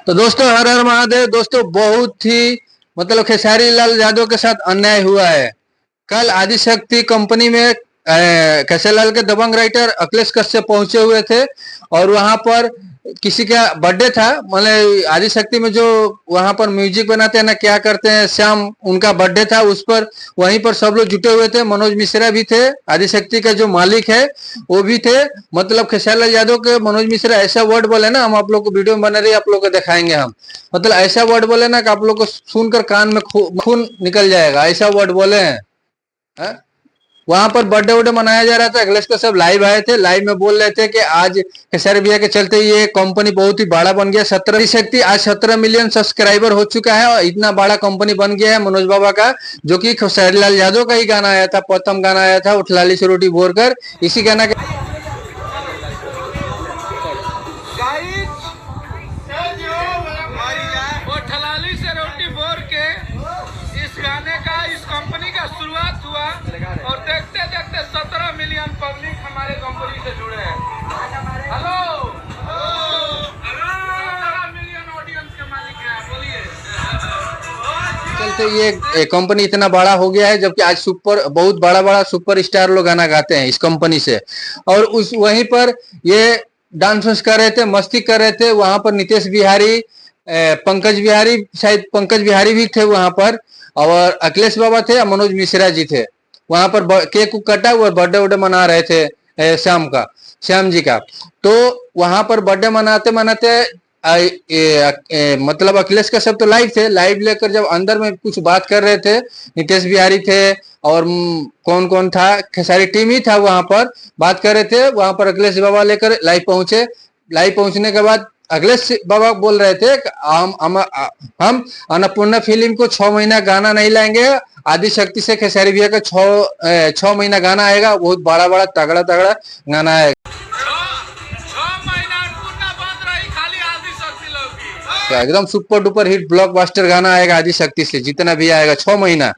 तो दोस्तों हर हर महादेव। दोस्तों बहुत ही मतलब खेसारी लाल यादव के साथ अन्याय हुआ है। कल आदिशक्ति कंपनी में खेसारी लाल के दबंग राइटर अखिलेश कश्यप पहुंचे हुए थे और वहां पर किसी का बर्थडे था। मतलब आदिशक्ति में जो वहां पर म्यूजिक बनाते हैं ना, क्या करते हैं, श्याम, उनका बर्थडे था। उस पर वहीं पर सब लोग जुटे हुए थे। मनोज मिश्रा भी थे, आदिशक्ति का जो मालिक है वो भी थे। मतलब खेसारी लाल यादव के मनोज मिश्रा ऐसा वर्ड बोले ना, हम आप लोग को वीडियो में बना रही, आप लोग को दिखाएंगे हम। मतलब ऐसा वर्ड बोले ना कि आप लोग को सुनकर कान में खून निकल जाएगा, ऐसा वर्ड बोले हैं। वहां पर बर्थडे वर्डे मनाया जा रहा था। अखिलेश का सब लाइव आए थे, लाइव में बोल रहे थे कि आज खेसारी भैया के चलते ये कंपनी बहुत ही बड़ा बन गया। 17 शक्ति आज 17 मिलियन सब्सक्राइबर हो चुका है और इतना बड़ा कंपनी बन गया है मनोज बाबा का, जो कि खेसारी लाल यादव का ही गाना आया था, प्रथम गाना आया था उठलाली से रोटी भोर कर। इसी गाना के इस गाने का, इस कंपनी का शुरुआत हुआ और देखते देखते 17 मिलियन पब्लिक हमारे कंपनी से जुड़े हैं। हेलो 17 मिलियन ऑडियंस के मालिक हैं, बोलिए। चलते ये कंपनी इतना बड़ा हो गया है, जबकि आज बहुत बड़ा बड़ा सुपर स्टार लोग गाना गाते हैं इस कंपनी से। और उस वहीं पर ये डांस कर रहे थे, मस्ती कर रहे थे। वहां पर नीतीश बिहारी, पंकज बिहारी, शायद पंकज बिहारी भी थे वहां पर, और अखिलेश बाबा थे और मनोज मिश्रा जी थे। वहां पर केक कटा हुआ बर्थडे वर्डे मना रहे थे श्याम जी का। तो वहां पर बर्थडे मनाते मनाते मतलब अखिलेश का सब तो लाइव थे। लाइव लेकर जब अंदर में कुछ बात कर रहे थे, नीतीश बिहारी थे और कौन कौन था, खेसारी टीम ही था, वहां पर बात कर रहे थे। वहां पर अखिलेश बाबा लेकर लाइव पहुंचे। लाइव पहुंचने के बाद अखिलेश बाबा बोल रहे थे कि हम अन्नपूर्णा फिल्म को 6 महीना गाना नहीं लाएंगे, आदिशक्ति से खेसारी भैया का 6 महीना गाना आएगा, बहुत बड़ा बड़ा तगड़ा तगड़ा गाना आएगा। एकदम सुपर डुपर हिट ब्लॉकबस्टर गाना आएगा आदिशक्ति से, जितना भी आएगा 6 महीना।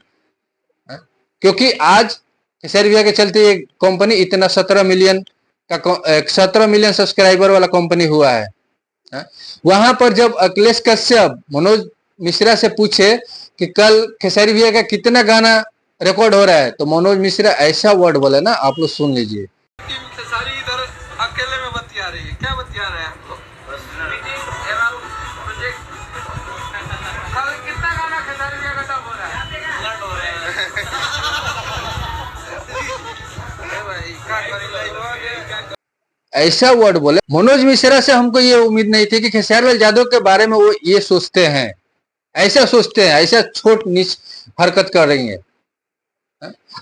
क्योंकि आज खेसारी भैया के चलते ये कंपनी इतना 17 मिलियन सब्सक्राइबर वाला कंपनी हुआ है। वहां पर जब अखिलेश कश्यप मनोज मिश्रा से पूछे कि कल खेसारी भैया का कितना गाना रिकॉर्ड हो रहा है, तो मनोज मिश्रा ऐसा वर्ड बोले ना, आप लोग सुन लीजिए। खेसारी इधर अकेले में बतिया रही है, क्या बतिया रहे हैं आपको? कितना गाना खेसारी भैया का टॉप हो रहा है? ऐसा वर्ड बोले मनोज मिश्रा से। हमको ये उम्मीद नहीं थी कि खेसारी लाल यादव के बारे में वो ये सोचते हैं, ऐसा सोचते हैं, ऐसा छोट नीच हरकत कर रही है।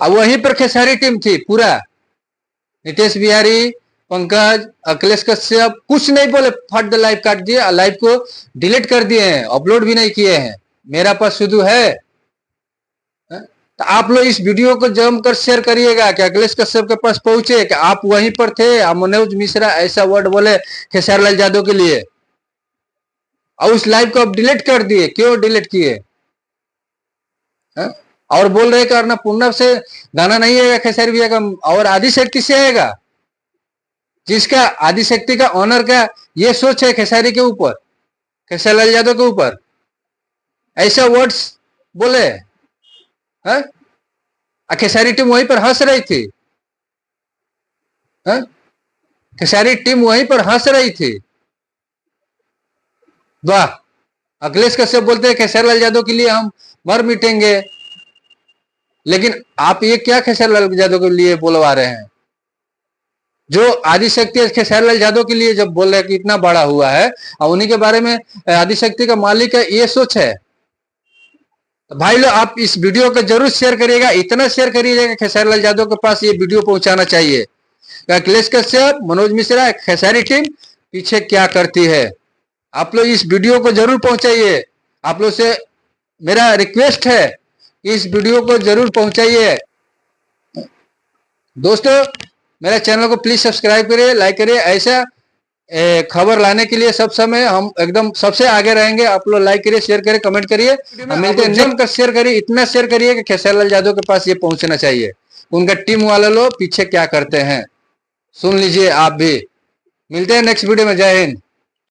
अब वहीं पर खेसारी टीम थी पूरा, नीतीश बिहारी, पंकज, अखिलेश कश्यप कुछ नहीं बोले, फट द लाइव काट दिए, लाइव को डिलीट कर दिए हैं, अपलोड भी नहीं किए हैं। मेरा पास शुरू है। तो आप लोग इस वीडियो को जमकर शेयर करिएगा कि अखिलेश कश्यप के पास पहुंचे कि आप वहीं पर थे। मनोज मिश्रा ऐसा वर्ड बोले खेसारी लाल यादव के लिए और उस लाइव को आप डिलीट कर दिए। क्यों डिलीट किए? और बोल रहे कि अन्नपूर्णा से गाना नहीं आएगा खेसारी भैया का, और आदिशक्ति से आएगा, जिसका आदिशक्ति का ऑनर का ये सोच है खेसारी के ऊपर, खेसारी लाल यादव के ऊपर, ऐसा वर्ड्स बोले। खेसारी टीम वहीं पर हंस रही थी। खेसारी टीम वहीं पर हंस रही थी। वाह, अखिलेश कश्यप बोलते हैं खेसारी लाल यादव के लिए हम मर मिटेंगे, लेकिन आप ये क्या खेसारी लाल यादव के लिए बोलवा रहे हैं? जो आदिशक्ति खेसारी लाल यादव के लिए जब बोल रहे हैं कि इतना बड़ा हुआ है और उन्हीं के बारे में आदिशक्ति का मालिक है, ये सोच है। भाई लोग आप इस वीडियो को जरूर शेयर करिएगा, इतना शेयर करिएगा खेसारी लाल यादव के पास ये वीडियो पहुंचाना चाहिए। अखिलेश कश्यप, मनोज मिश्रा, खेसारी टीम पीछे क्या करती है। आप लोग इस वीडियो को जरूर पहुंचाइए। आप लोग से मेरा रिक्वेस्ट है, इस वीडियो को जरूर पहुंचाइए। दोस्तों मेरे चैनल को प्लीज सब्सक्राइब करिए, लाइक करिए। ऐसा खबर लाने के लिए सब समय हम एकदम सबसे आगे रहेंगे। आप लोग लाइक करिए, शेयर करिए, कमेंट करिए। मिलते हैं, जमकर शेयर करिए, इतना शेयर करिए कि खेसारी लाल यादव के पास ये पहुंचना चाहिए। उनका टीम वाले लोग पीछे क्या करते हैं सुन लीजिए आप भी। मिलते हैं नेक्स्ट वीडियो में। जय हिंद।